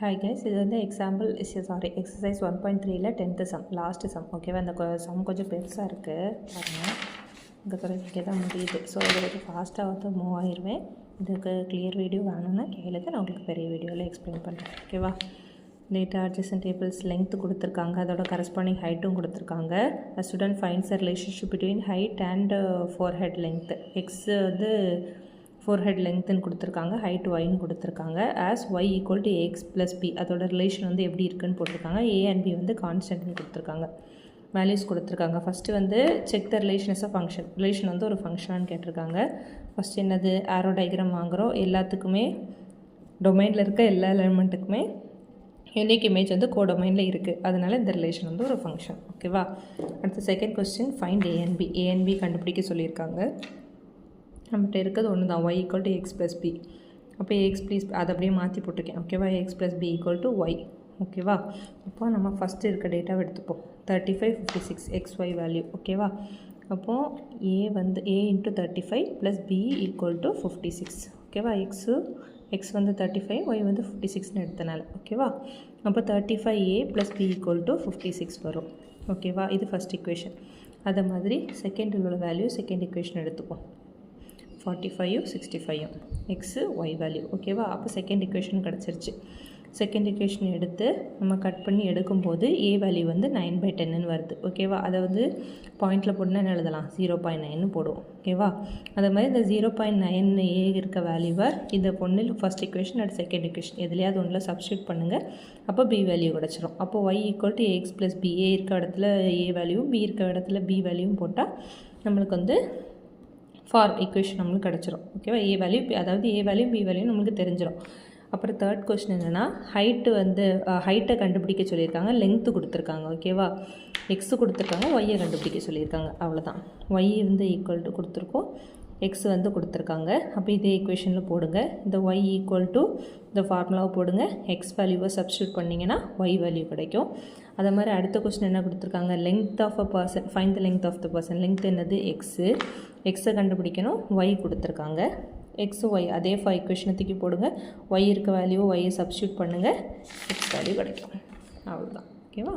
Hi guys, இது வந்து example exercise 1.3ல 10th சம் லாஸ்ட் சம் ஓகேவா. அந்த சம் கொஞ்சம் பெருசாக இருக்குது பாருங்கள். இந்த குறைக்கே தான் முடியுது. ஸோ இதை கொஞ்சம் ஃபாஸ்ட்டாக வந்து மூவ் ஆயிடுவேன். இதுக்கு கிளியர் வீடியோ வேணும்னா கேளுங்க, நான் உங்களுக்கு பெரிய வீடியோவில் எக்ஸ்பிளைன் பண்ணுறேன் ஓகேவா. டேட்டா அட்ஜசன்ட் டேபிள்ஸ் லென்த் கொடுத்துருக்காங்க, அதோட கரஸ்பாண்டிங் ஹைட்டும் கொடுத்துருக்காங்க. Student finds the relationship between height and forehead length. X வந்து ஃபோர்ஹெட் லென்த்துன்னு கொடுத்துருக்காங்க, ஹைட் ஒய்ன்னு கொடுத்துருக்காங்க. As y equal to a x plus b, அதோட ரிலேஷன் வந்து எப்படி இருக்குன்னு போட்டிருக்காங்க. ஏ அண்ட் பி வந்து கான்ஸ்டன்ட்னு கொடுத்துருக்காங்க, வேல்யூஸ் கொடுத்துருக்காங்க. ஃபஸ்ட்டு வந்து check the relation of function. Relation வந்து ஒரு ஃபங்க்ஷனான்னு கேட்டிருக்காங்க. ஃபஸ்ட்டு என்னது, ஆரோ டயக்ராம் வாங்குகிறோம். எல்லாத்துக்குமே டொமைனில் இருக்க எல்லா எலிமெண்ட்டுக்குமே யூனிக் இமேஜ் வந்து கோடொமைனில் இருக்குது, அதனால் இந்த ரிலேஷன் வந்து ஒரு ஃபங்க்ஷன் ஓகேவா. அடுத்த second question, find a and b. A and b கண்டுபிடிக்க சொல்லியிருக்காங்க. நம்மகிட்ட இருக்கிறது ஒன்று தான், y equal to x plus b. அப்போ ஏஎக்ஸ் ப்ளஸ் அதை அப்படியே மாற்றி போட்டிருக்கேன் ஓகேவா. A x plus B equal to y ஓகேவா. அப்போ நம்ம ஃபஸ்ட்டு இருக்க டேட்டாவை எடுத்துப்போம். 35, 56 எக்ஸ் ஒய் வேல்யூ ஓகேவா. அப்போது ஏ வந்து A into 35 plus B equal to 56 ஓகேவா. எக்ஸ் வந்து 35, ஒய் வந்து 56ன்னு எடுத்தனால ஓகேவா. அப்போ 35a plus B equal to 56 வரும் ஓகேவா. இது ஃபஸ்ட் இக்குவேஷன். அதே மாதிரி செகண்ட் உள்ள வேல்யூ செகண்ட் இக்குவேஷன் எடுத்துப்போம். 45, 65 எக்ஸு ஒய் வேல்யூ ஓகேவா. அப்போ செகண்ட் இக்குவேஷன் கிடச்சிருச்சு. செகண்ட் இக்குவேஷன் எடுத்து நம்ம கட் பண்ணி எடுக்கும்போது ஏ வேல்யூ வந்து 9/10ன்னு வருது ஓகேவா. அதை வந்து பாயிண்டில் போட்டுனா என்ன எழுதலாம், 0.9ன்னு போடுவோம் ஓகேவா. அதே மாதிரி இந்த 0.9 ஏ இருக்க வேல்யூவை இந்த பொண்ணில் ஃபஸ்ட் இக்குவேஷன் அட் செகண்ட் இக்குவேஷன் எதுலையாவது ஒன்றில் சப்ஸ்டியூட் பண்ணுங்கள். அப்போ பி வேல்யூ கிடச்சிரும். அப்போ Y equal to a x plus B. A இருக்க இடத்துல ஏ வேல்யூவும் பி இருக்க இடத்துல பி வேல்யூவும் போட்டால் நம்மளுக்கு வந்து ஃபார் ஈக்குவேஷன் நம்மளுக்கு கிடச்சிரும் ஓகேவா. ஏ வேல்யூ அதாவது ஏ வேல்யூ பி வேல்யூ நம்மளுக்கு தெரிஞ்சிடும். அப்புறம் தேர்ட் கொஸ்டின் என்னென்னா, ஹைட்டு வந்து ஹைட்டை கண்டுபிடிக்க சொல்லியிருக்காங்க, லென்த்து கொடுத்துருக்காங்க ஓகேவா. எக்ஸு கொடுத்துருக்காங்க, ஒய்யை கண்டுபிடிக்க சொல்லியிருக்காங்க, அவ்வளோதான். ஒய் வந்து ஈக்குவல் டு கொடுத்துருக்கோம், எக்ஸ் வந்து கொடுத்துருக்காங்க. அப்போ இதே ஈக்குவேஷனில் போடுங்க. இந்த ஒய் ஈக்குவல் டு இந்த ஃபார்முலாவை போடுங்க. எக்ஸ் வேல்யூவை சப்ஸ்டியூட் பண்ணிங்கன்னா ஒய் வேல்யூ கிடைக்கும். அதே மாதிரி அடுத்த கொஸ்டின் என்ன கொடுத்துருக்காங்க, length of a person, find the length of the person. Length என்னது, எக்ஸு. எக்ஸை கண்டுபிடிக்கணும், ஒய் கொடுத்துருக்காங்க. எக்ஸு ஒய் அதே ஈக்குவேஷனை தூக்கி போடுங்க. ஒய் இருக்க வேல்யூவை ஒய்யை சப்ஸ்டியூட் பண்ணுங்கள், எக்ஸ் வேல்யூ கிடைக்கும், அவ்வளோதான் ஓகேவா.